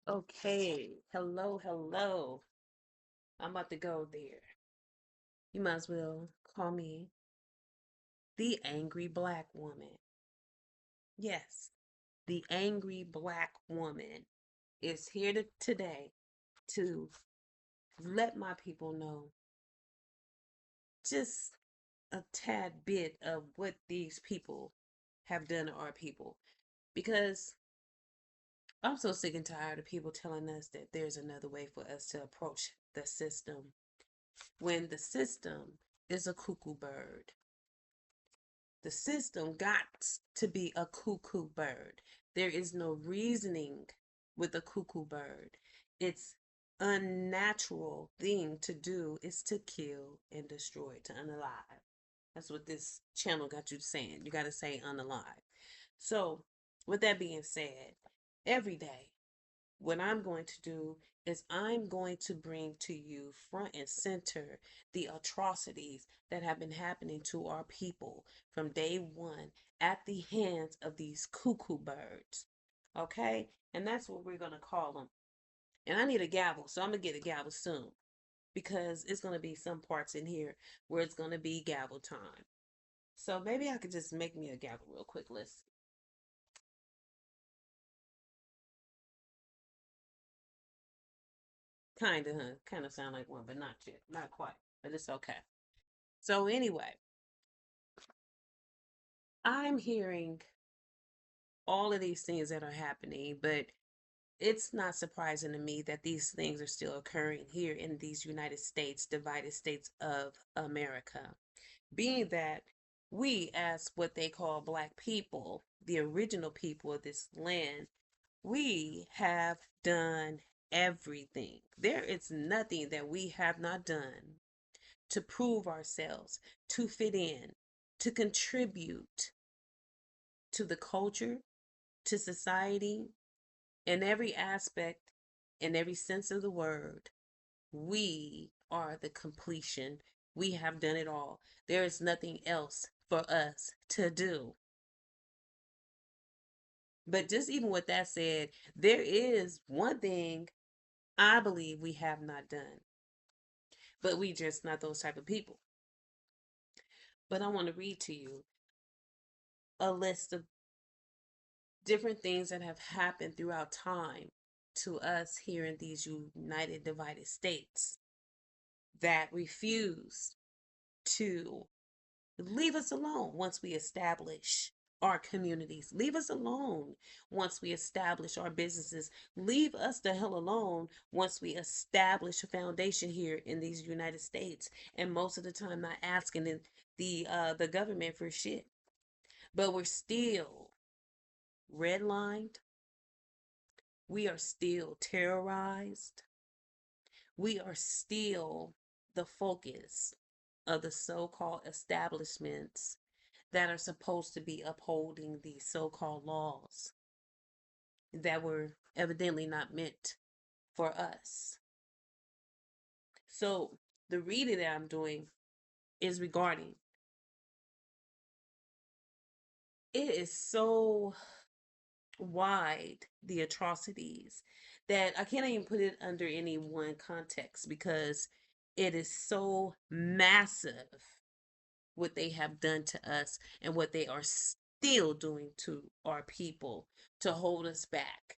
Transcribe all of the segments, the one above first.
Okay, hello, hello. I'm about to go there. You might as well call me the angry black woman. Yes, the angry black woman is here today to let my people know just a tad bit of what these people have done to our people. Because I'm so sick and tired of people telling us that there's another way for us to approach the system when the system is a cuckoo bird. The system got to be a cuckoo bird. There is no reasoning with a cuckoo bird. It's unnatural thing to do is to kill and destroy, to unalive. That's what this channel got you saying. You got to say unalive. So, with that being said, every day what I'm going to do is I'm going to bring to you front and center the atrocities that have been happening to our people from day one at the hands of these cuckoo birds. Okay? And that's what we're going to call them. And I need a gavel, so I'm going to get a gavel soon because it's going to be some parts in here where it's going to be gavel time. So maybe I could just make me a gavel real quick. Let's see. Kind of, huh? Kind of sound like one, but not yet. Not quite. But it's okay. So anyway, I'm hearing all of these things that are happening, but it's not surprising to me that these things are still occurring here in these United States, divided states of America. Being that we, as what they call Black people, the original people of this land, we have done everything. There is nothing that we have not done to prove ourselves, to fit in, to contribute to the culture, to society, in every aspect, in every sense of the word. We are the completion. We have done it all. There is nothing else for us to do. But just even with that said, there is one thing I believe we have not done, but we just not those type of people. But I want to read to you a list of different things that have happened throughout time to us here in these United Divided States that refuse to leave us alone once we establish our communities. Leave us alone once we establish our businesses. Leave us the hell alone once we establish a foundation here in these United States. And most of the time, not asking the government for shit. But we're still redlined. We are still terrorized. We are still the focus of the so-called establishments that are supposed to be upholding these so-called laws that were evidently not meant for us. So the reading that I'm doing is regarding it is so wide, the atrocities, that I can't even put it under any one context because it is so massive what they have done to us and what they are still doing to our people to hold us back.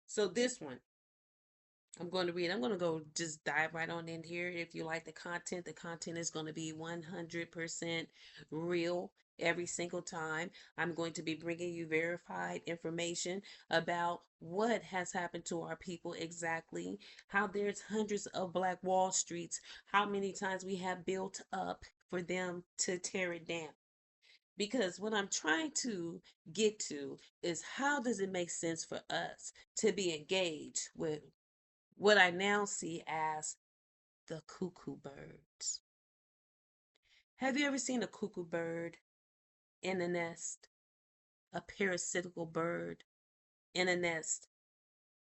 So this one, I'm going to read. I'm going to go just dive right on in here. If you like the content is going to be 100% real every single time. I'm going to be bringing you verified information about what has happened to our people exactly, how there's hundreds of Black Wall Streets, how many times we have built up for them to tear it down. Because what I'm trying to get to is how does it make sense for us to be engaged with what I now see as the cuckoo birds? Have you ever seen a cuckoo bird in a nest? A parasitical bird in a nest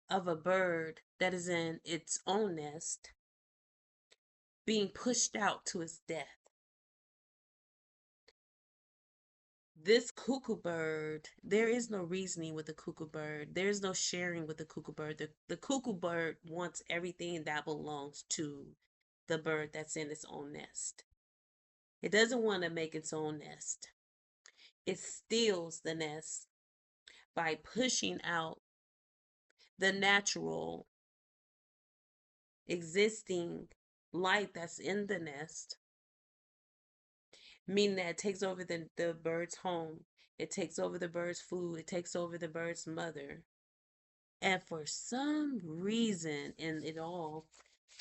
of a bird that is in its own nest being pushed out to its death. This cuckoo bird, there is no reasoning with the cuckoo bird. There is no sharing with the cuckoo bird. The cuckoo bird wants everything that belongs to the bird that's in its own nest. It doesn't want to make its own nest. It steals the nest by pushing out the natural existing light that's in the nest, meaning that it takes over the bird's home. It takes over the bird's food. It takes over the bird's mother. And for some reason in it all,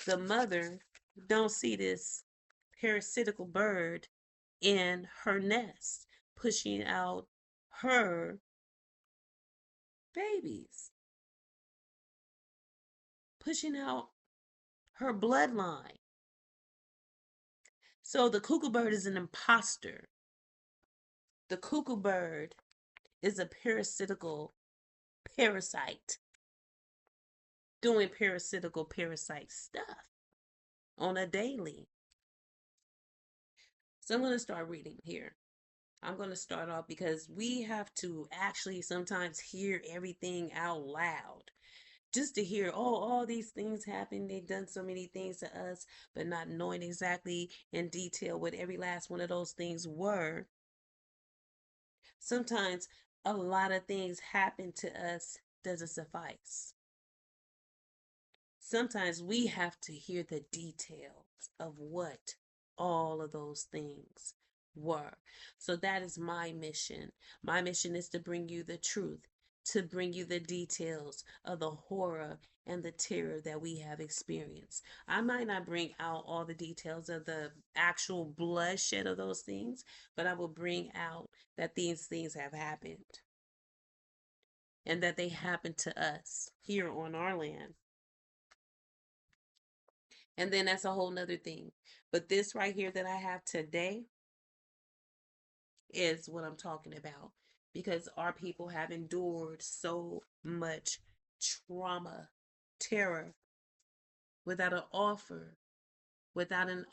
the mother don't see this parasitical bird in her nest, pushing out her babies, pushing out her bloodline. So the cuckoo bird is an imposter. The cuckoo bird is a parasitical parasite doing parasitical parasite stuff on a daily. So I'm going to start reading here. I'm going to start off because we have to actually sometimes hear everything out loud. Just to hear, oh, all these things happen. They've done so many things to us, but not knowing exactly in detail what every last one of those things were. Sometimes a lot of things happen to us doesn't suffice. Sometimes we have to hear the details of what all of those things were. So that is my mission. My mission is to bring you the truth, to bring you the details of the horror and the terror that we have experienced. I might not bring out all the details of the actual bloodshed of those things, but I will bring out that these things have happened and that they happened to us here on our land. And then that's a whole nother thing. But this right here that I have today is what I'm talking about because our people have endured so much trauma, terror, without an offer, without an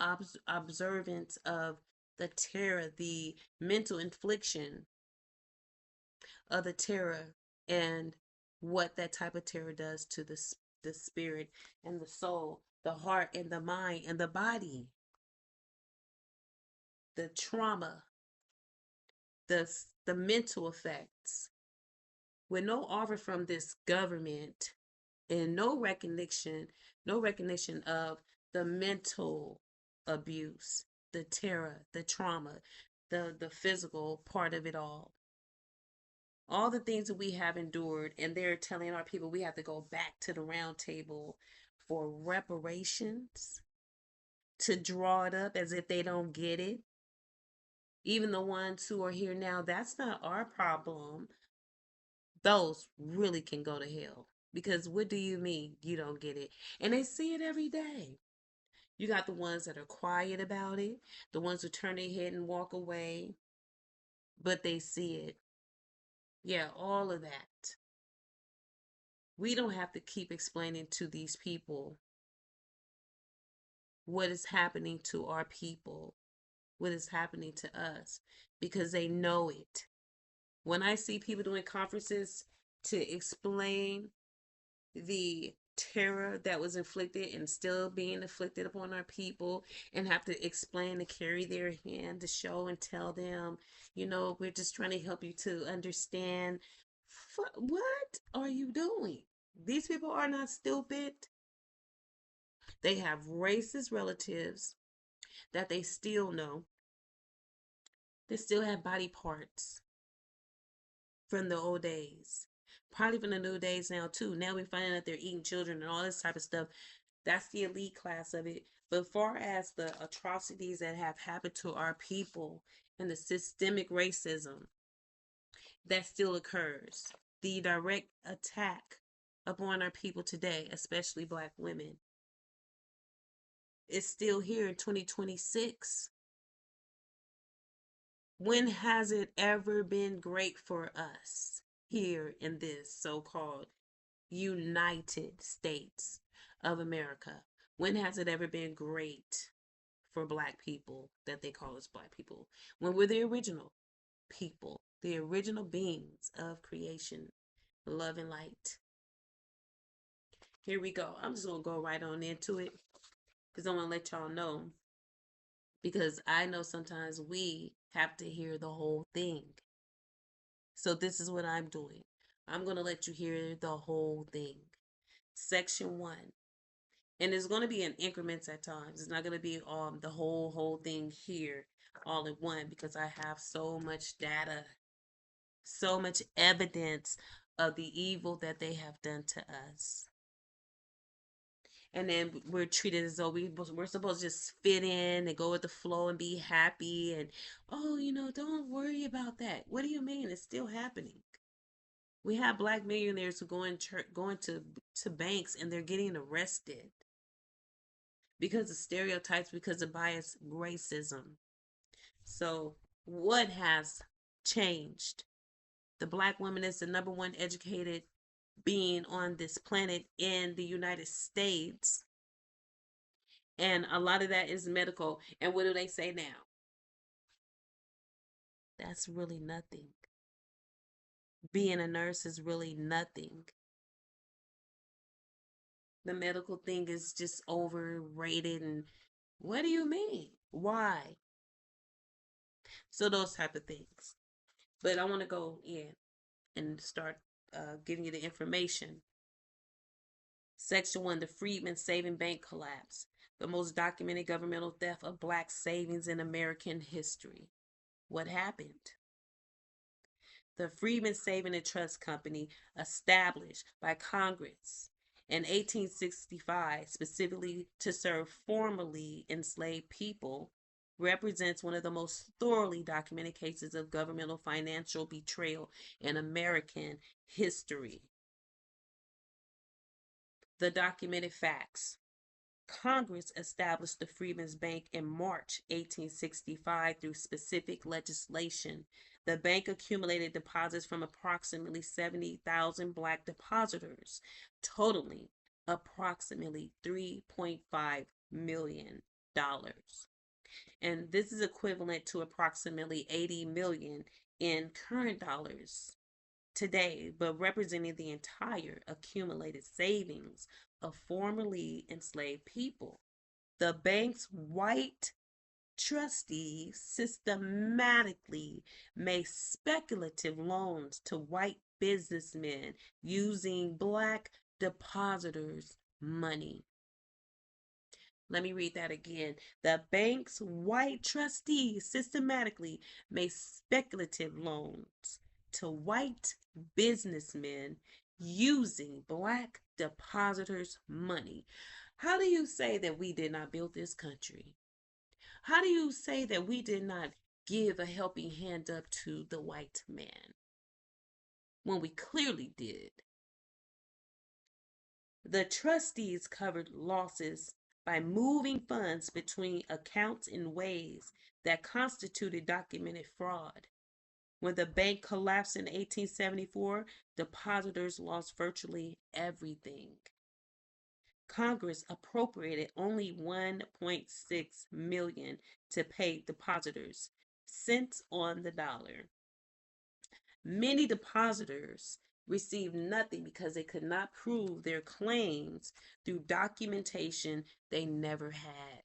observance of the terror, the mental infliction of the terror, and what that type of terror does to the spirit and the soul, the heart and the mind and the body, the trauma, the mental effects, with no offer from this government and no recognition of the mental abuse, the terror, the trauma, the physical part of it all the things that we have endured. And they're telling our people we have to go back to the round table for reparations, to draw it up as if they don't get it. Even the ones who are here now, that's not our problem. Those really can go to hell. Because what do you mean you don't get it? And they see it every day. You got the ones that are quiet about it, the ones who turn their head and walk away, but they see it. Yeah, all of that. We don't have to keep explaining to these people what is happening to our people, what is happening to us, because they know it. When I see people doing conferences to explain the terror that was inflicted and still being inflicted upon our people, and have to explain to carry their hand to show and tell them, we're just trying to help you to understand. What are you doing? These people are not stupid. They have racist relatives that they still know. They still have body parts from the old days. Probably from the new days now too. Now we're finding that they're eating children and all this type of stuff. That's the elite class of it. But far as the atrocities that have happened to our people and the systemic racism that still occurs, the direct attack upon our people today, especially Black women, is still here in 2026. When has it ever been great for us here in this so-called United States of America? When has it ever been great for Black people that they call us Black people? When we're the original. people, the original beings of creation, love and light. Here we go. I'm just going to go right on into it because I want to let y'all know, because I know sometimes we have to hear the whole thing. So this is what I'm doing. I'm going to let you hear the whole thing. Section 1. And it's going to be in increments at times. It's not going to be the whole thing here all at one, because I have so much data, so much evidence of the evil that they have done to us. And then we're treated as though we're supposed to just fit in and go with the flow and be happy, and oh, don't worry about that. What do you mean? It's still happening. We have black millionaires who going to banks, and they're getting arrested because of stereotypes, because of bias, racism. So what has changed? The black woman is the number one educated being on this planet in the United States. And a lot of that is medical. And what do they say now? That's really nothing. Being a nurse is really nothing. The medical thing is just overrated. And what do you mean? Why? So those type of things. But I want to go in and start giving you the information. Section 1, the Freedmen Saving Bank Collapse, the most documented governmental theft of black savings in American history. What happened? The Freedmen Saving and Trust Company, established by Congress in 1865 specifically to serve formerly enslaved people, represents one of the most thoroughly documented cases of governmental financial betrayal in American history. The documented facts. Congress established the Freedmen's Bank in March 1865 through specific legislation. The bank accumulated deposits from approximately 70,000 black depositors, totaling approximately $3.5 million. And this is equivalent to approximately 80 million in current dollars today, but representing the entire accumulated savings of formerly enslaved people. The bank's white trustees systematically made speculative loans to white businessmen using black depositors' money. Let me read that again. The bank's white trustees systematically made speculative loans to white businessmen using black depositors' money. How do you say that we did not build this country? How do you say that we did not give a helping hand up to the white man when we clearly did? The trustees covered losses by moving funds between accounts in ways that constituted documented fraud. When the bank collapsed in 1874, depositors lost virtually everything. Congress appropriated only 1.6 million to pay depositors, cents on the dollar. Many depositors received nothing because they could not prove their claims through documentation they never had.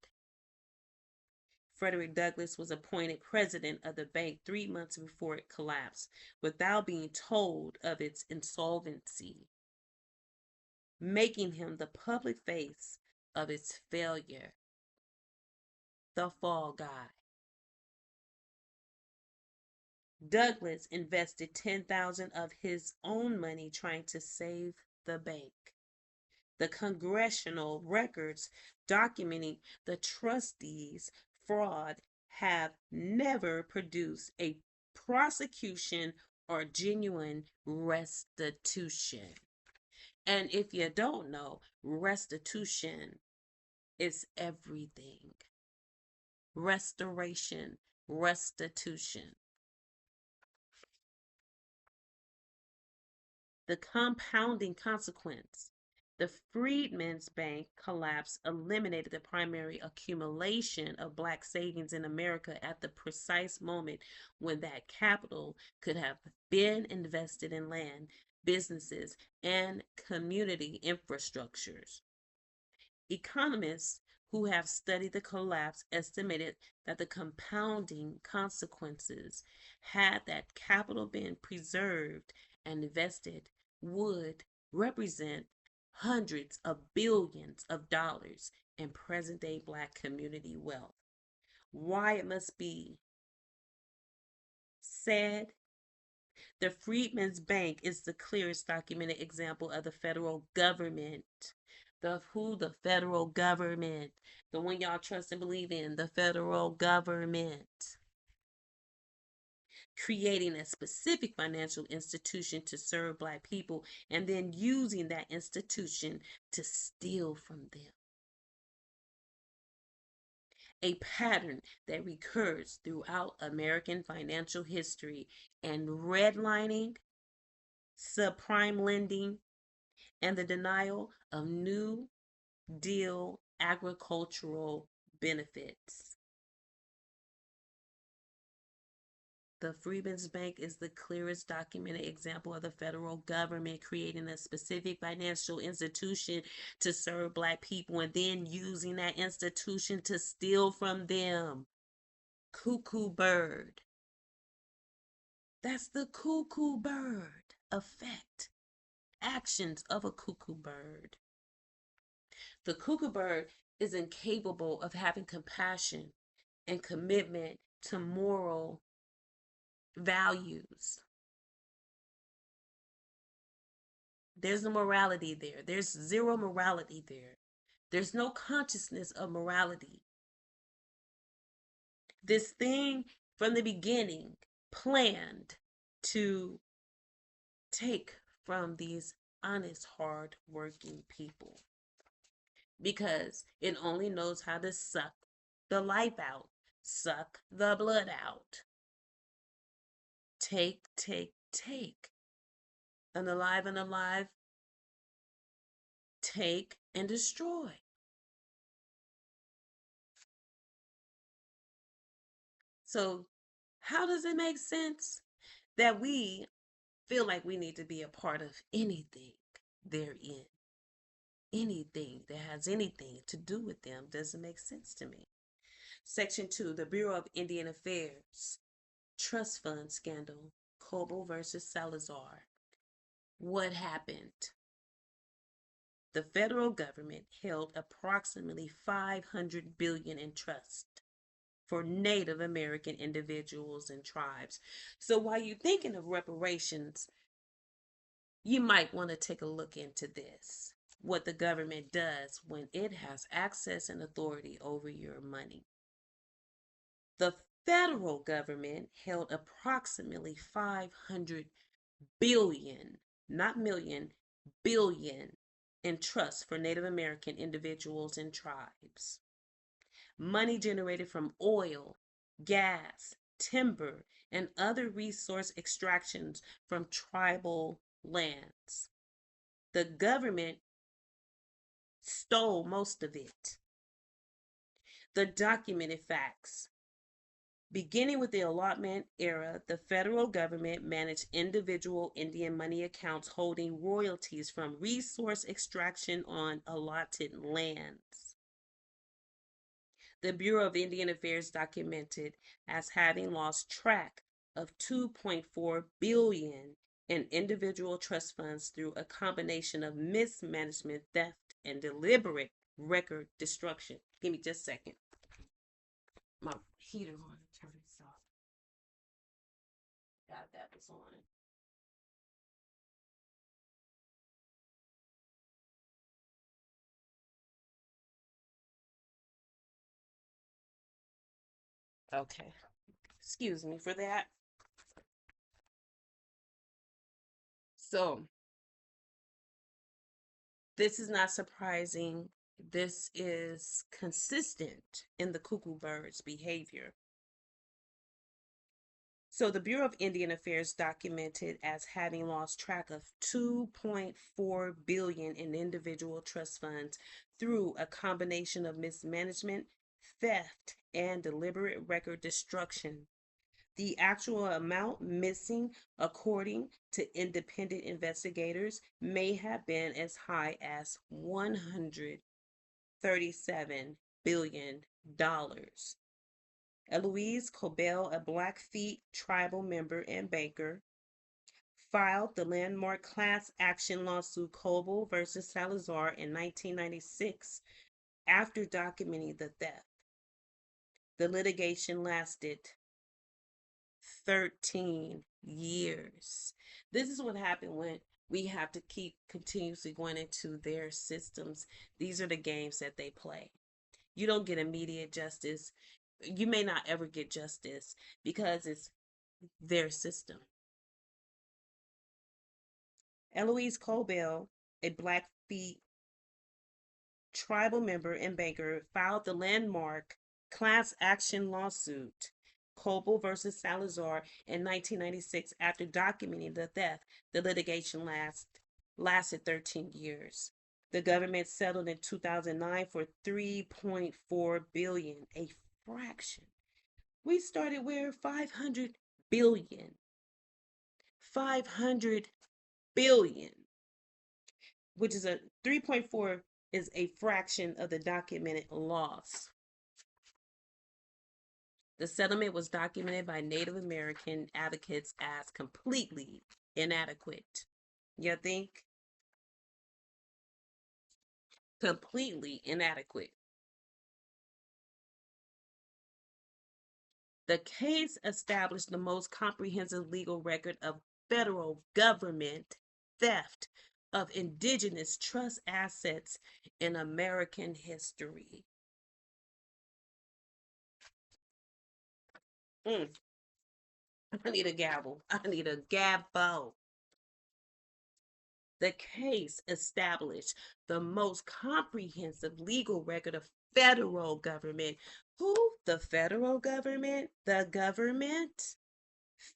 Frederick Douglass was appointed president of the bank 3 months before it collapsed, without being told of its insolvency, making him the public face of its failure. The fall guy. Douglass invested 10,000 of his own money trying to save the bank. The congressional records documenting the trustees' fraud have never produced a prosecution or genuine restitution. And if you don't know, restitution is everything. Restoration, restitution. The compounding consequence. The Freedmen's Bank collapse eliminated the primary accumulation of black savings in America at the precise moment when that capital could have been invested in land, businesses, and community infrastructures. Economists who have studied the collapse estimated that the compounding consequences, had that capital been preserved and invested, would represent hundreds of billions of dollars in present day black community wealth. Why it must be said, the Freedmen's Bank is the clearest documented example of the federal government. The federal government, the one y'all trust and believe in, the federal government, creating a specific financial institution to serve black people and then using that institution to steal from them. A pattern that recurs throughout American financial history, and redlining, subprime lending, and the denial of New Deal agricultural benefits. The Freedmen's Bank is the clearest documented example of the federal government creating a specific financial institution to serve black people and then using that institution to steal from them. Cuckoo bird. That's the cuckoo bird effect. Actions of a cuckoo bird. The cuckoo bird is incapable of having compassion and commitment to moral values. There's no morality there. There's zero morality there. There's no consciousness of morality. This thing from the beginning planned to take from these honest, hard working people because it only knows how to suck the life out, suck the blood out. Take, take, take. Unalive, take and destroy. So, how does it make sense that we feel like we need to be a part of anything they're in? Anything that has anything to do with them doesn't make sense to me. Section 2, the Bureau of Indian Affairs, Trust Fund Scandal, Coble versus Salazar. What happened? The federal government held approximately $500 billion in trust for Native American individuals and tribes. So while you're thinking of reparations, you might want to take a look into this. What the government does when it has access and authority over your money. The federal government held approximately 500 billion, not million, billion in trust for Native American individuals and tribes. Money generated from oil, gas, timber, and other resource extractions from tribal lands. The government stole most of it. The documented facts. Beginning with the allotment era, the federal government managed individual Indian money accounts holding royalties from resource extraction on allotted lands. The Bureau of Indian Affairs documented as having lost track of 2.4 billion in individual trust funds through a combination of mismanagement, theft, and deliberate record destruction. Give me just a second. My heater on to turn this off. God, that was on. Okay. Excuse me for that. So, this is not surprising. This is consistent in the cuckoo bird's behavior. So the Bureau of Indian Affairs documented as having lost track of 2.4 billion in individual trust funds through a combination of mismanagement, theft, and deliberate record destruction. The actual amount missing, according to independent investigators, may have been as high as $137 billion. Eloise Cobell, a Blackfeet tribal member and banker, filed the landmark class action lawsuit Coble versus Salazar in 1996 after documenting the theft. The litigation lasted 13 years. This is what happened when we have to keep continuously going into their systems. These are the games that they play. You don't get immediate justice. You may not ever get justice because it's their system. Eloise Cobell, a Blackfeet tribal member and banker, filed the landmark class action lawsuit Coble versus Salazar in 1996 after documenting the theft. The litigation lasted 13 years. The government settled in 2009 for 3.4 billion, a fraction. We started where 500 billion. 500 billion, which is a 3.4 is a fraction of the documented loss. The settlement was documented by Native American advocates as completely inadequate. You think? Completely inadequate. The case established the most comprehensive legal record of federal government theft of indigenous trust assets in American history. Mm, I need a gavel. I need a gavel. The case established the most comprehensive legal record of federal government. Who? The federal government? The government?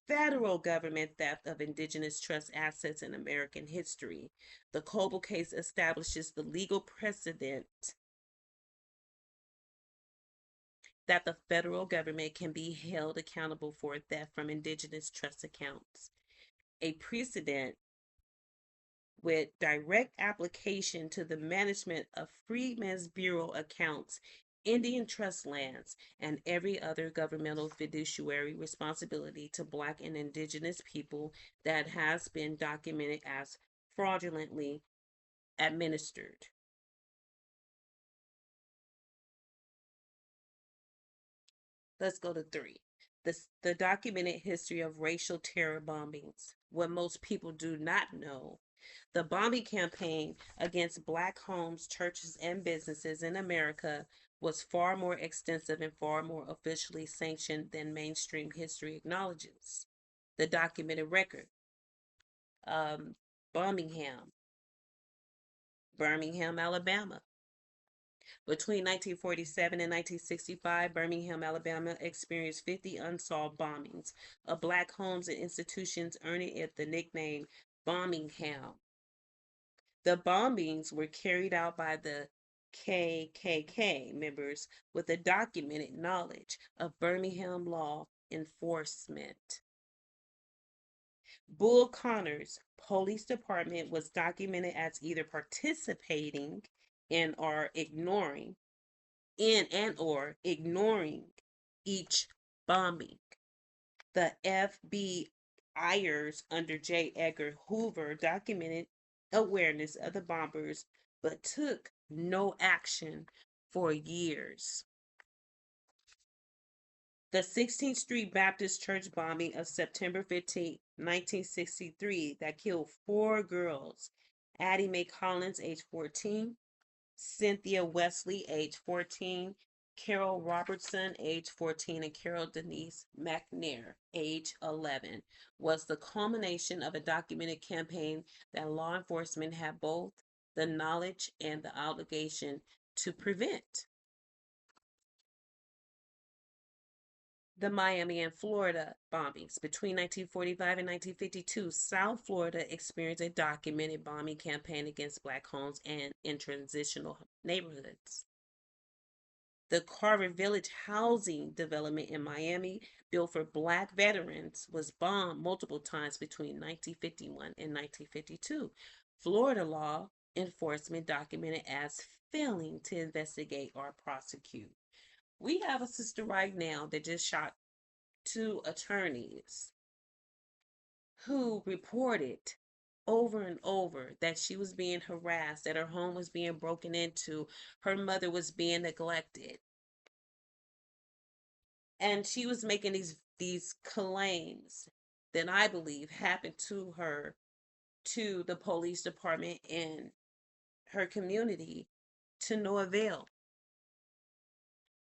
Federal government theft of indigenous trust assets in American history. The Coble case establishes the legal precedent that the federal government can be held accountable for theft from indigenous trust accounts. A precedent with direct application to the management of Freedmen's Bureau accounts, Indian trust lands, and every other governmental fiduciary responsibility to Black and Indigenous people that has been documented as fraudulently administered. Let's go to three. The documented history of racial terror bombings. What most people do not know. The bombing campaign against Black homes, churches, and businesses in America was far more extensive and far more officially sanctioned than mainstream history acknowledges. The documented record. Um, Birmingham, Alabama. Between 1947 and 1965, Birmingham, Alabama experienced 50 unsolved bombings of Black homes and institutions, earning it the nickname Birmingham. The bombings were carried out by the KKK members with a documented knowledge of Birmingham law enforcement. Bull Connor's police department was documented as either participating in or ignoring each bombing. The FBI'ers under J. Edgar Hoover documented awareness of the bombers but took no action for years. The 16th Street Baptist Church bombing of September 15, 1963, that killed 4 girls, Addie Mae Collins, age 14, Cynthia Wesley, age 14, Carol Robertson, age 14, and Carol Denise McNair, age 11, was the culmination of a documented campaign that law enforcement had both the knowledge and the obligation to prevent. The Miami and Florida bombings. Between 1945 and 1952, South Florida experienced a documented bombing campaign against black homes and in transitional neighborhoods. The Carver Village housing development in Miami, built for black veterans, was bombed multiple times between 1951 and 1952. Florida law enforcement documented as failing to investigate or prosecute. We have a sister right now that just shot two attorneys who reported over and over that she was being harassed, that her home was being broken into, her mother was being neglected. And she was making these claims that I believe happened to her, to the police department in her community, to no avail.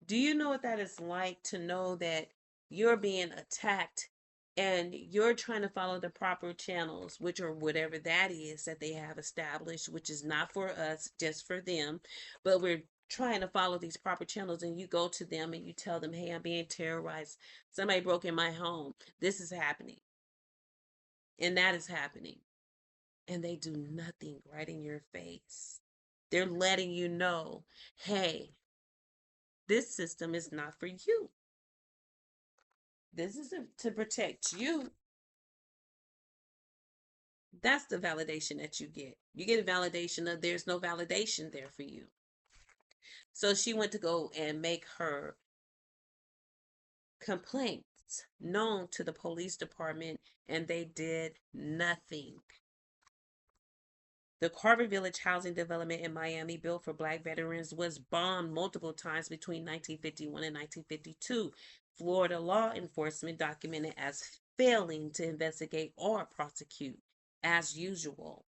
Do you know what that is like, to know that you're being attacked and you're trying to follow the proper channels, which are whatever that is that they have established, which is not for us, just for them, but we're trying to follow these proper channels, and you go to them and you tell them, hey, I'm being terrorized. Somebody broke in my home. This is happening. And that is happening. And they do nothing right in your face. They're letting you know, hey, this system is not for you. This isn't to protect you. That's the validation that you get. You get a validation of there's no validation there for you. So she went to go and make her complaints known to the police department, and they did nothing. The Carver Village housing development in Miami, built for black veterans, was bombed multiple times between 1951 and 1952. Florida law enforcement documented as failing to investigate or prosecute, as usual.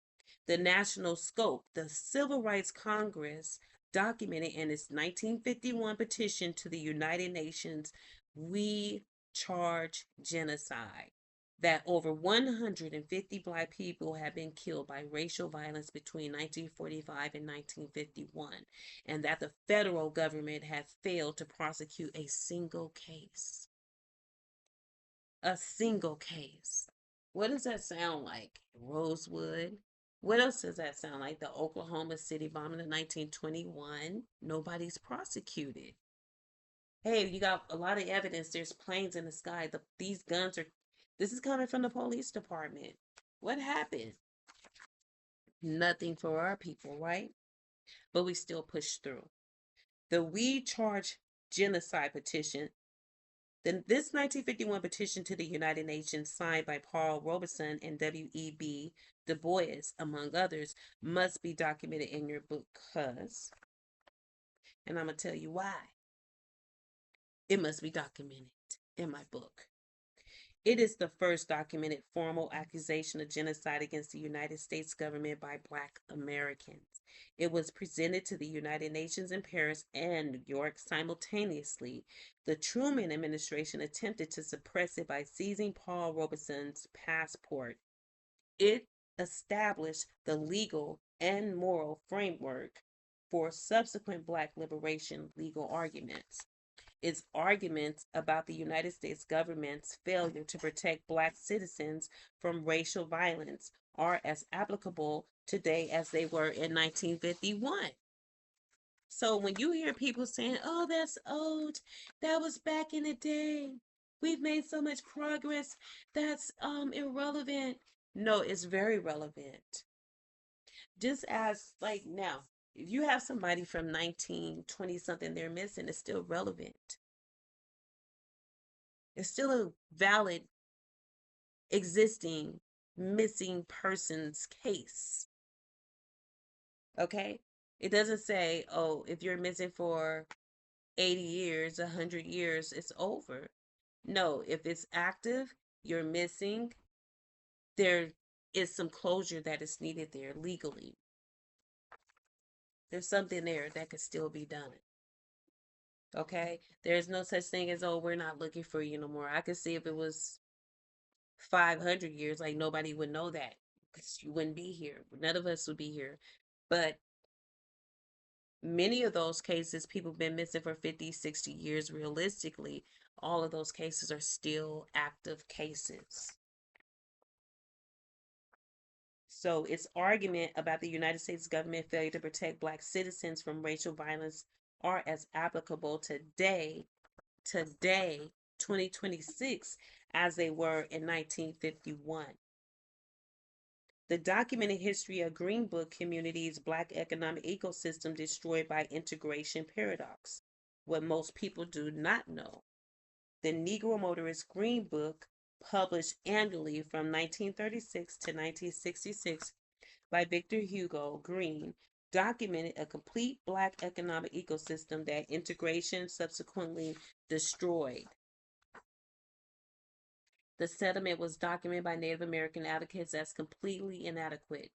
The national scope, the Civil Rights Congress documented in its 1951 petition to the United Nations, we charge genocide, that over 150 black people have been killed by racial violence between 1945 and 1951, and that the federal government had failed to prosecute a single case. A single case. What does that sound like? Rosewood. What else does that sound like? The Oklahoma City bombing in 1921. Nobody's prosecuted. Hey, you got a lot of evidence. There's planes in the sky. These guns are, this is coming from the police department. What happened? Nothing for our people, right? But we still push through. The We Charge Genocide petition, this 1951 petition to the United Nations, signed by Paul Robeson and W.E.B. Du Bois, among others, must be documented in your book, because, and I'm going to tell you why. It must be documented in my book. It is the first documented formal accusation of genocide against the United States government by Black Americans. It was presented to the United Nations in Paris and New York simultaneously. The Truman administration attempted to suppress it by seizing Paul Robeson's passport. It established the legal and moral framework for subsequent Black liberation legal arguments. Its arguments about the United States government's failure to protect Black citizens from racial violence are as applicable today as they were in 1951. So when you hear people saying, oh, that's old, that was back in the day, we've made so much progress, that's irrelevant. No, it's very relevant. Just as, like, now, if you have somebody from 1920 something they're missing, it's still relevant. It's still a valid existing missing persons case. Okay? It doesn't say, oh, if you're missing for 80 years, 100 years, it's over. No, if it's active, you're missing, there is some closure that is needed there legally. There's something there that could still be done. Okay? There's no such thing as, oh, we're not looking for you no more. I could see if it was 500 years, like nobody would know that, because you wouldn't be here. None of us would be here. But many of those cases, people have been missing for 50, 60 years realistically. All of those cases are still active cases. So its argument about the United States government failure to protect black citizens from racial violence are as applicable today, 2026, as they were in 1951. The documented history of Green Book communities' black economic ecosystem destroyed by integration paradox. What most people do not know. The Negro Motorist Green Book, published annually from 1936 to 1966 by Victor Hugo Green, documented a complete black economic ecosystem that integration subsequently destroyed. The settlement was documented by Native American advocates as completely inadequate.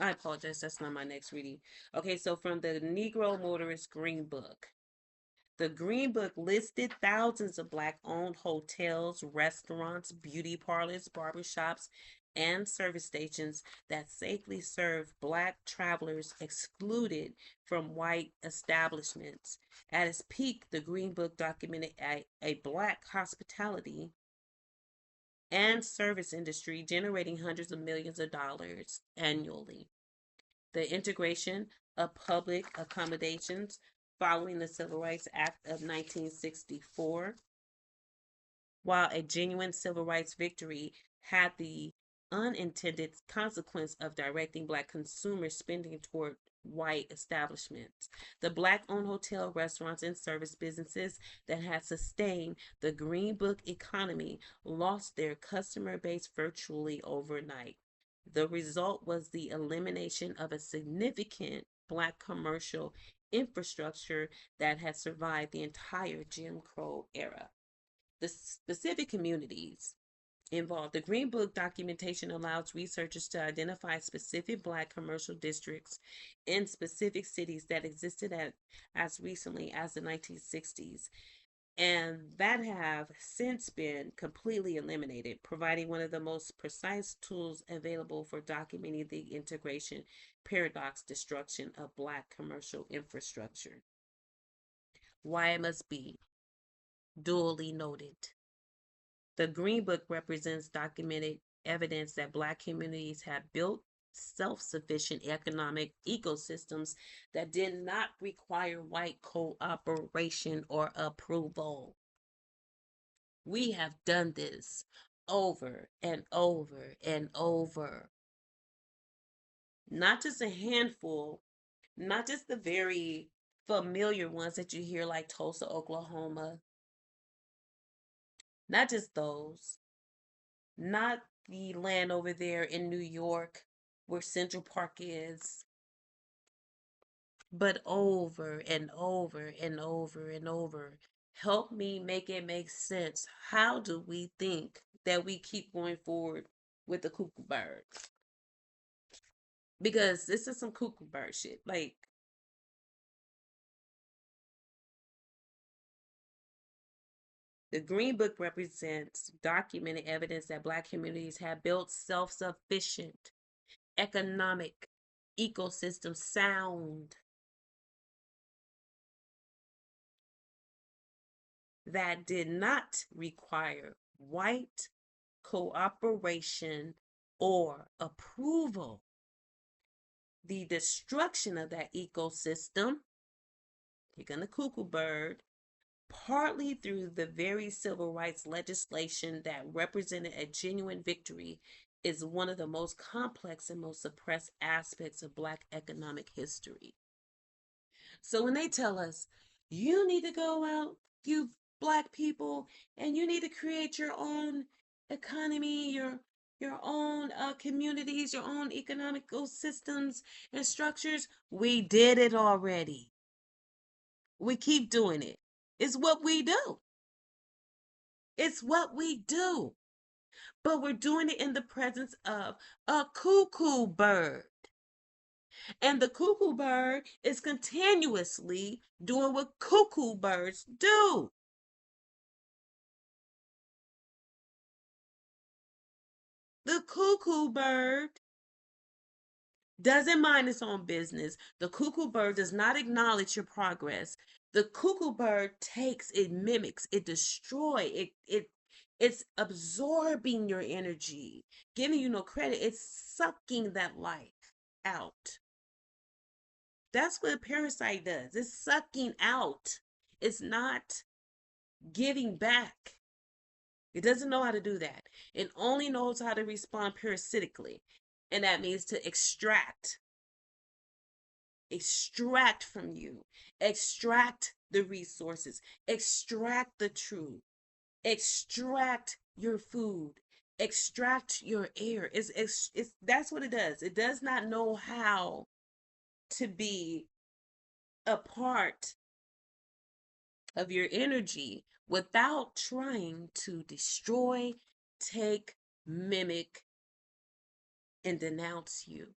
I apologize, that's not my next reading. Okay, so from the Negro Motorist Green Book. The Green Book listed thousands of black owned hotels, restaurants, beauty parlors, barbershops, and service stations that safely serve black travelers excluded from white establishments. At its peak, the Green Book documented a black hospitality and service industry generating hundreds of millions of dollars annually. The integration of public accommodations following the Civil Rights Act of 1964, while a genuine civil rights victory had the unintended consequence of directing black consumer spending toward white establishments. The black owned hotel, restaurants, and service businesses that had sustained the Green Book economy lost their customer base virtually overnight. The result was the elimination of a significant black commercial infrastructure that had survived the entire Jim Crow era. The specific communities involved. The Green Book documentation allows researchers to identify specific black commercial districts in specific cities that existed as recently as the 1960s and that have since been completely eliminated, providing one of the most precise tools available for documenting the integration paradox destruction of black commercial infrastructure. Why it must be duly noted. The Green Book represents documented evidence that black communities have built self-sufficient economic ecosystems that did not require white cooperation or approval. We have done this over and over and over. Not just a handful, not just the very familiar ones that you hear, like Tulsa, Oklahoma, not just those, not the land over there in New York where Central Park is, but over and over and over and over. Help me make it make sense. How do we think that we keep going forward with the cuckoo bird? Because this is some cuckoo bird shit. Like, the Green Book represents documented evidence that black communities have built self-sufficient economic ecosystem sound that did not require white cooperation or approval. The destruction of that ecosystem, taking the cuckoo bird, partly through the very civil rights legislation that represented a genuine victory, is one of the most complex and most suppressed aspects of black economic history. So when they tell us, you need to go out, you black people, and you need to create your own economy, your own communities, your own economical systems and structures, we did it already. We keep doing it. It's what we do. It's what we do. But we're doing it in the presence of a cuckoo bird. And the cuckoo bird is continuously doing what cuckoo birds do. The cuckoo bird doesn't mind its own business. The cuckoo bird does not acknowledge your progress. The cuckoo bird takes, it mimics, it destroys, it's absorbing your energy, giving you no credit. It's sucking that life out. That's what a parasite does. It's sucking out. It's not giving back. It doesn't know how to do that. It only knows how to respond parasitically. And that means to extract from you, extract the resources, extract the truth, extract your food, extract your air. It's that's what it does. It does not know how to be a part of your energy without trying to destroy, take, mimic, and denounce you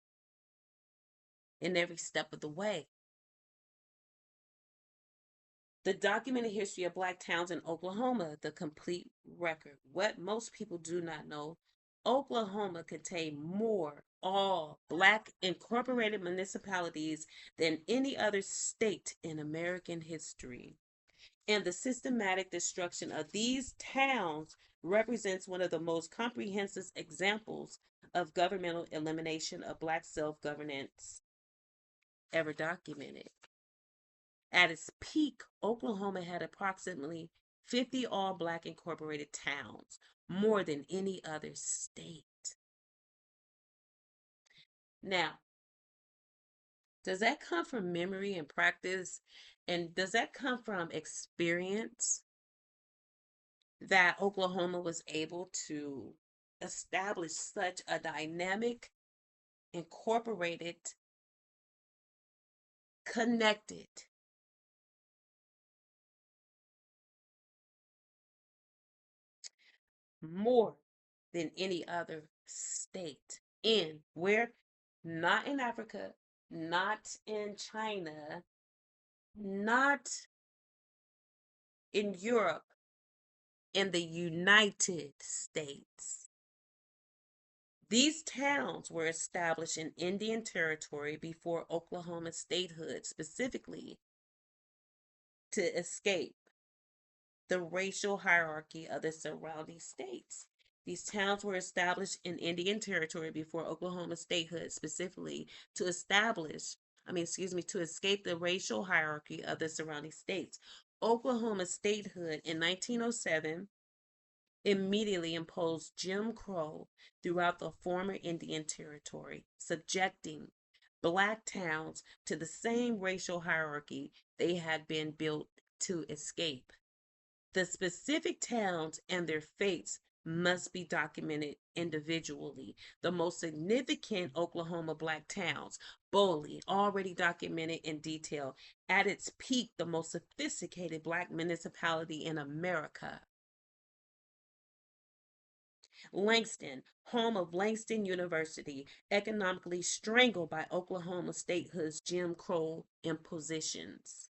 in every step of the way. The documented history of black towns in Oklahoma, the complete record. What most people do not know, Oklahoma contained more all black incorporated municipalities than any other state in American history. And the systematic destruction of these towns represents one of the most comprehensive examples of governmental elimination of black self-governance ever documented. At its peak, Oklahoma had approximately 50 all black incorporated towns, more than any other state. Now, does that come from memory and practice? And does that come from experience that Oklahoma was able to establish such a dynamic, incorporated, connected more than any other state in where? Not in Africa, not in China, not in Europe, in the United States. These towns were established in Indian Territory before Oklahoma statehood, specifically to escape the racial hierarchy of the surrounding states. These towns were established in Indian Territory before Oklahoma statehood, specifically to to escape the racial hierarchy of the surrounding states. Oklahoma statehood in 1907 immediately imposed Jim Crow throughout the former Indian Territory, subjecting black towns to the same racial hierarchy they had been built to escape. The specific towns and their fates must be documented individually. The most significant Oklahoma black towns, Boley, already documented in detail. At its peak, the most sophisticated black municipality in America. Langston, home of Langston University, economically strangled by Oklahoma statehood's Jim Crow impositions.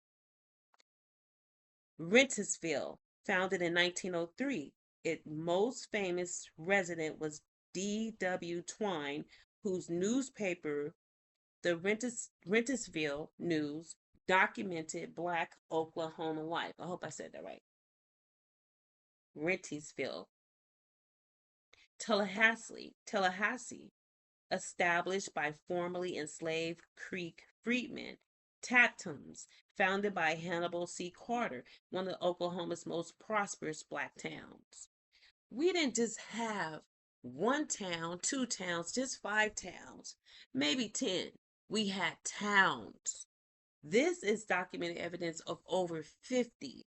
Rentisville, founded in 1903. Its most famous resident was D.W. Twine, whose newspaper, the Rentisville News, documented black Oklahoma life. I hope I said that right. Rentisville. Tallahassee, established by formerly enslaved Creek freedmen. Tatums, founded by Hannibal C. Carter, one of Oklahoma's most prosperous black towns. We didn't just have one town, two towns, just five towns, maybe 10. We had towns. This is documented evidence of over 50.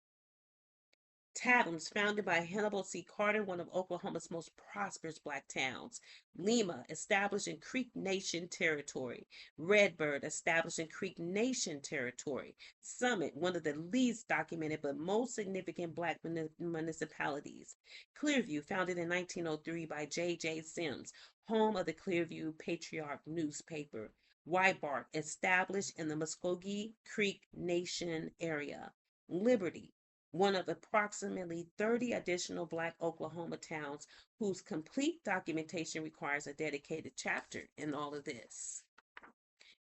Tatums, founded by Hannibal C. Carter, one of Oklahoma's most prosperous black towns. Lima, established in Creek Nation territory. Redbird, established in Creek Nation territory. Summit, one of the least documented but most significant black municipalities. Clearview, founded in 1903 by J.J. Sims, home of the Clearview Patriarch newspaper. Whitebark, established in the Muskogee Creek Nation area. Liberty, one of approximately 30 additional black Oklahoma towns whose complete documentation requires a dedicated chapter in all of this.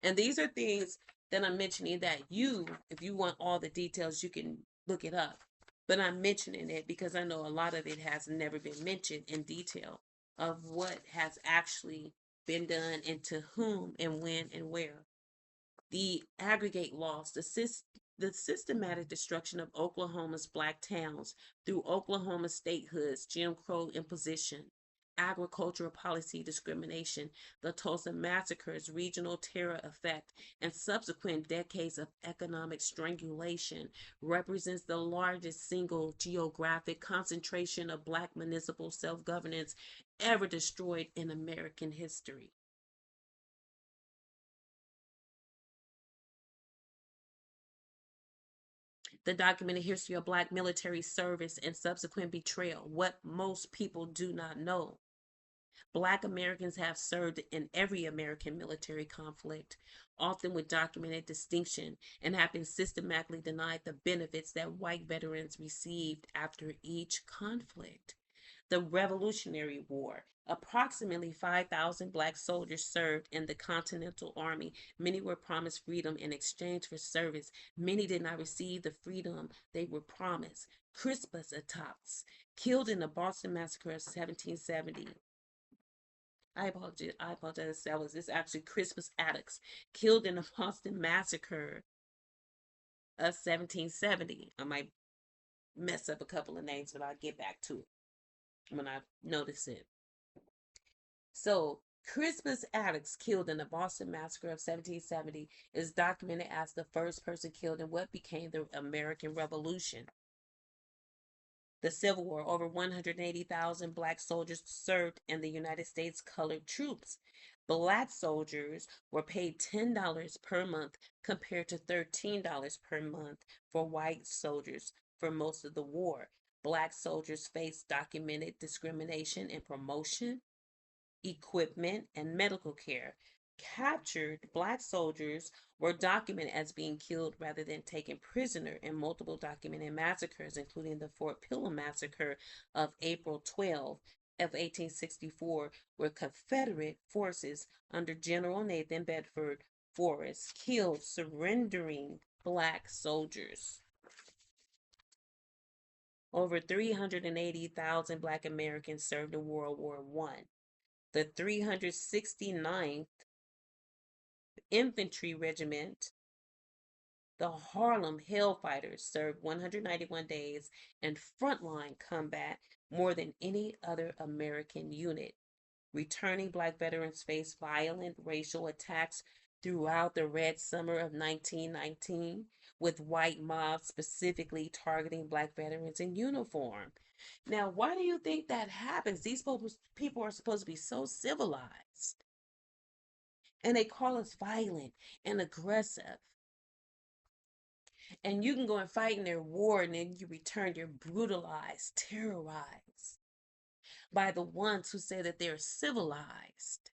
And these are things that I'm mentioning that if you want all the details, you can look it up. But I'm mentioning it because I know a lot of it has never been mentioned in detail of what has actually been done and to whom and when and where. The aggregate loss, the systematic destruction of Oklahoma's black towns through Oklahoma statehoods, Jim Crow imposition, agricultural policy discrimination, the Tulsa massacres, regional terror effect, and subsequent decades of economic strangulation represents the largest single geographic concentration of black municipal self-governance ever destroyed in American history. The documented history of black military service and subsequent betrayal, what most people do not know. Black Americans have served in every American military conflict, often with documented distinction, and have been systematically denied the benefits that white veterans received after each conflict. The Revolutionary War. Approximately 5,000 black soldiers served in the Continental Army. Many were promised freedom in exchange for service. Many did not receive the freedom they were promised. Crispus Attucks, killed in the Boston Massacre of 1770. I apologize. I apologize. That was this actually Crispus Attucks, killed in the Boston Massacre of 1770. I might mess up a couple of names, but I'll get back to it when I notice it. So, Crispus Attucks, killed in the Boston Massacre of 1770, is documented as the first person killed in what became the American Revolution. The Civil War, over 180,000 black soldiers served in the United States colored troops. Black soldiers were paid $10 per month compared to $13 per month for white soldiers for most of the war. Black soldiers faced documented discrimination in promotion, equipment, and medical care. Captured black soldiers were documented as being killed rather than taken prisoner in multiple documented massacres, including the Fort Pillow Massacre of April 12 of 1864, where Confederate forces under General Nathan Bedford Forrest killed surrendering black soldiers. Over 380,000 black Americans served in World War I. The 369th Infantry Regiment, the Harlem Hellfighters, served 191 days in frontline combat, more than any other American unit. Returning black veterans faced violent racial attacks throughout the Red Summer of 1919, with white mobs specifically targeting black veterans in uniform. Now, why do you think that happens? These people are supposed to be so civilized, and they call us violent and aggressive. And you can go and fight in their war, and then you return, you're brutalized, terrorized by the ones who say that they're civilized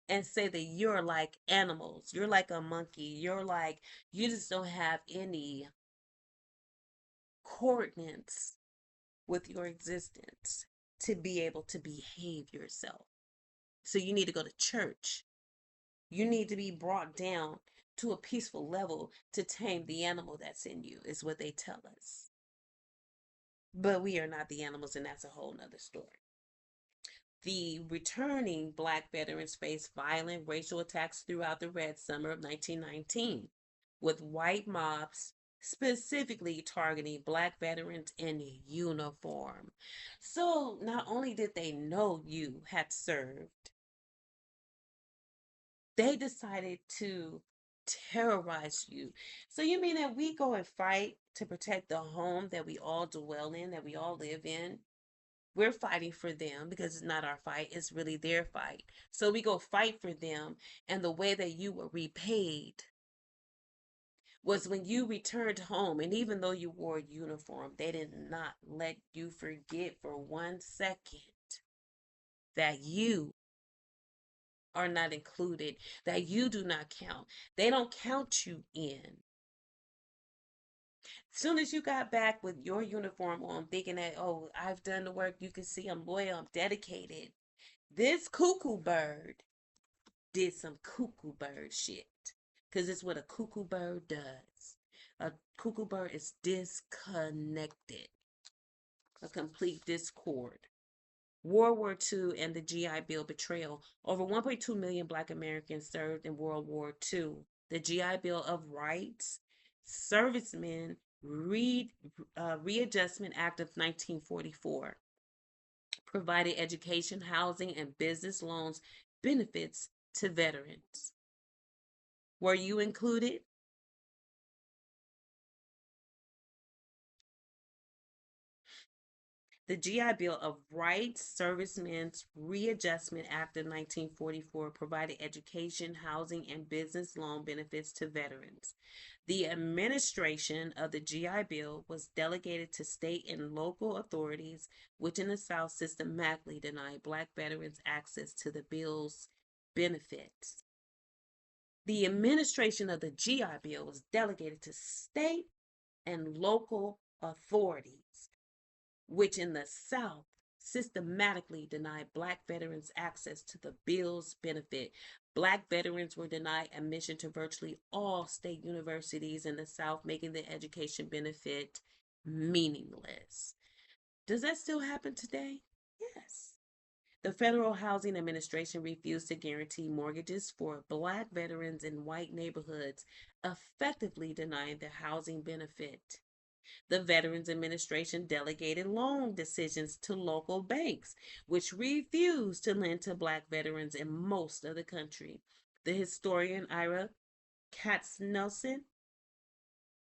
and say that you're like animals, you're like a monkey, you just don't have any coordinates with your existence to be able to behave yourself. So you need to go to church. You need to be brought down to a peaceful level to tame the animal that's in you, is what they tell us. But we are not the animals, and that's a whole nother story. The returning black veterans faced violent racial attacks throughout the Red Summer of 1919, with white mobs specifically targeting black veterans in uniform. So not only did they know you had served, they decided to terrorize you. So you mean that we go and fight to protect the home that we all dwell in, that we all live in? We're fighting for them because it's not our fight, it's really their fight. So we go fight for them, and the way that you were repaid was when you returned home. And even though you wore a uniform, they did not let you forget for 1 second that you are not included, that you do not count. They don't count you in. As soon as you got back with your uniform on, thinking that, oh, I've done the work, you can see I'm loyal, I'm dedicated. This cuckoo bird did some cuckoo bird shit. Because it's what a cuckoo bird does. A cuckoo bird is disconnected, a complete discord. World War II and the GI Bill betrayal. Over 1.2 million Black Americans served in World War II. The GI Bill of Rights, Servicemen Readjustment Act of 1944 provided education, housing, and business loans benefits to veterans. Were you included? The GI Bill of Rights Servicemen's Readjustment Act of 1944 provided education, housing, and business loan benefits to veterans. The administration of the GI Bill was delegated to state and local authorities, which in the South systematically denied Black veterans access to the bill's benefits. The administration of the GI Bill was delegated to state and local authorities, which in the South systematically denied Black veterans access to the bill's benefit. Black veterans were denied admission to virtually all state universities in the South, making the education benefit meaningless. Does that still happen today? Yes. The Federal Housing Administration refused to guarantee mortgages for Black veterans in white neighborhoods, effectively denying the housing benefit. The Veterans Administration delegated loan decisions to local banks, which refused to lend to Black veterans in most of the country. The historian Ira Katznelson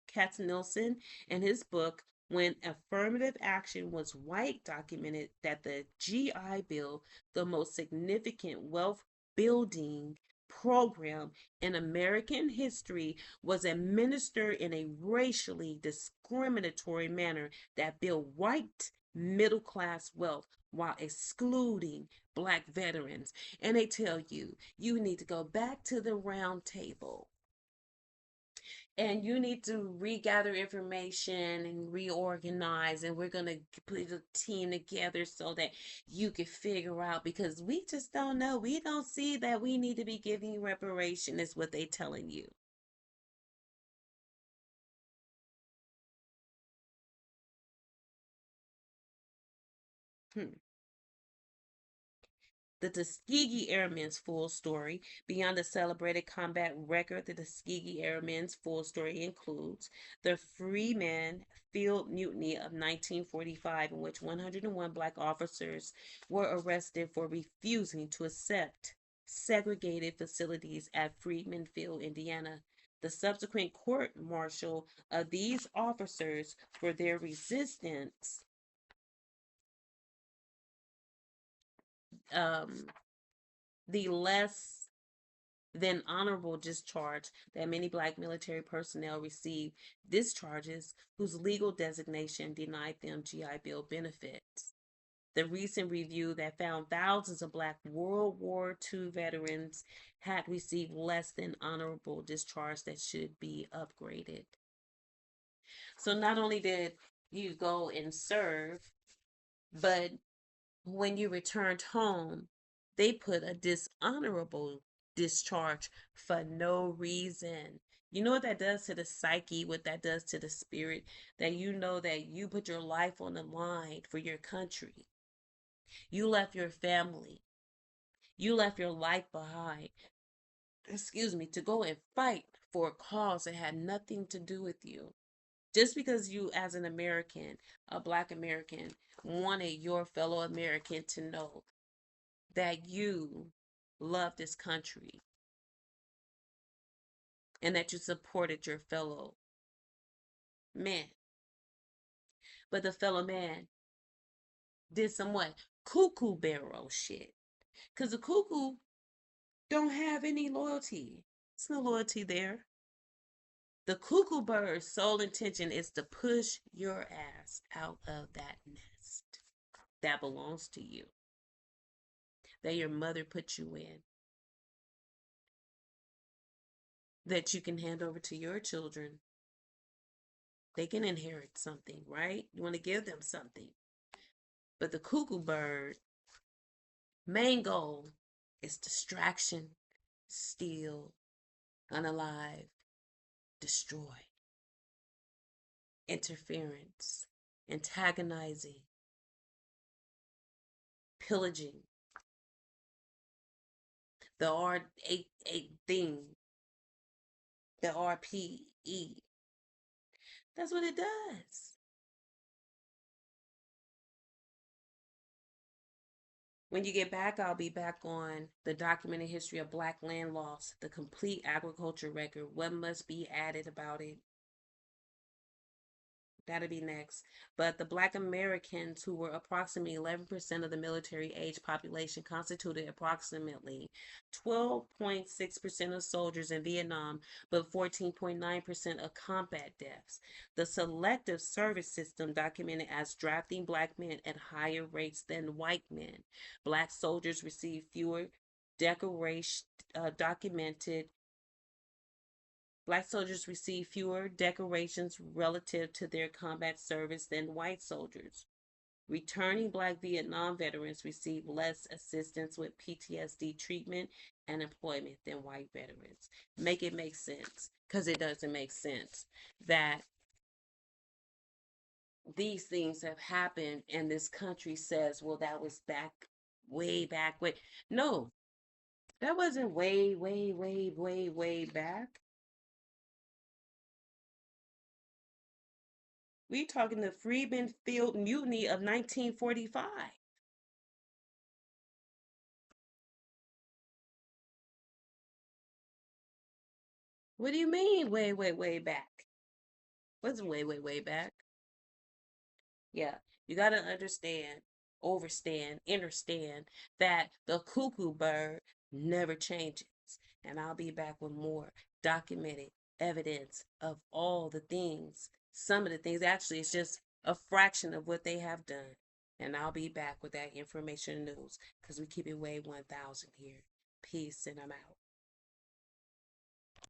Katznelson, in his book, When Affirmative Action Was White, documented that the GI Bill, the most significant wealth building program in American history, was administered in a racially discriminatory manner that built white middle class wealth while excluding Black veterans. And they tell you, you need to go back to the round table and you need to regather information and reorganize, and we're going to put a team together so that you can figure out, because we just don't know, we don't see that we need to be giving you reparation is what they telling you. Hmm. The Tuskegee Airmen's full story. Beyond the celebrated combat record, the Tuskegee Airmen's full story includes the Freeman Field Mutiny of 1945, in which 101 Black officers were arrested for refusing to accept segregated facilities at Freeman Field, Indiana. The subsequent court martial of these officers for their resistance, um, the less than honorable discharge that many Black military personnel receive, discharges whose legal designation denied them GI Bill benefits. The recent review that found thousands of Black World War II veterans had received less than honorable discharge that should be upgraded. So not only did you go and serve, but when you returned home, they put a dishonorable discharge for no reason. You know what that does to the psyche, what that does to the spirit, that you know that you put your life on the line for your country. You left your family. You left your life behind, excuse me, to go and fight for a cause that had nothing to do with you. Just because you, as an American, a Black American, wanted your fellow American to know that you love this country and that you supported your fellow man. But the fellow man did some what? Cuckoo barrel shit. Because the cuckoo don't have any loyalty. There's no loyalty there. The cuckoo bird's sole intention is to push your ass out of that nest that belongs to you, that your mother put you in, that you can hand over to your children. They can inherit something, right? You want to give them something. But the cuckoo bird main goal is distraction steal, unalive, destroy, interference, antagonizing, pillaging, the R8 thing, the RPE. That's what it does. When you get back, I'll be back on the documented history of Black land loss, the complete agriculture record, what must be added about it. That'll be next. But the Black Americans, who were approximately 11% of the military age population, constituted approximately 12.6% of soldiers in Vietnam, but 14.9% of combat deaths. The selective service system documented as drafting Black men at higher rates than white men. Black soldiers received fewer decoration, documented Black soldiers received fewer decorations relative to their combat service than white soldiers. Returning Black Vietnam veterans received less assistance with PTSD treatment and employment than white veterans. Make it make sense, because it doesn't make sense that these things have happened and this country says, well, that was way back, way. No, that wasn't way back. We talking the Freedmen Field Mutiny of 1945. What do you mean way back? What's way back? Yeah, you got to understand, overstand, understand that the cuckoo bird never changes. And I'll be back with more documented evidence of all the things. Some of the things, actually, it's just a fraction of what they have done. And I'll be back with that information and news because we keep it way 1000 here. Peace, and I'm out.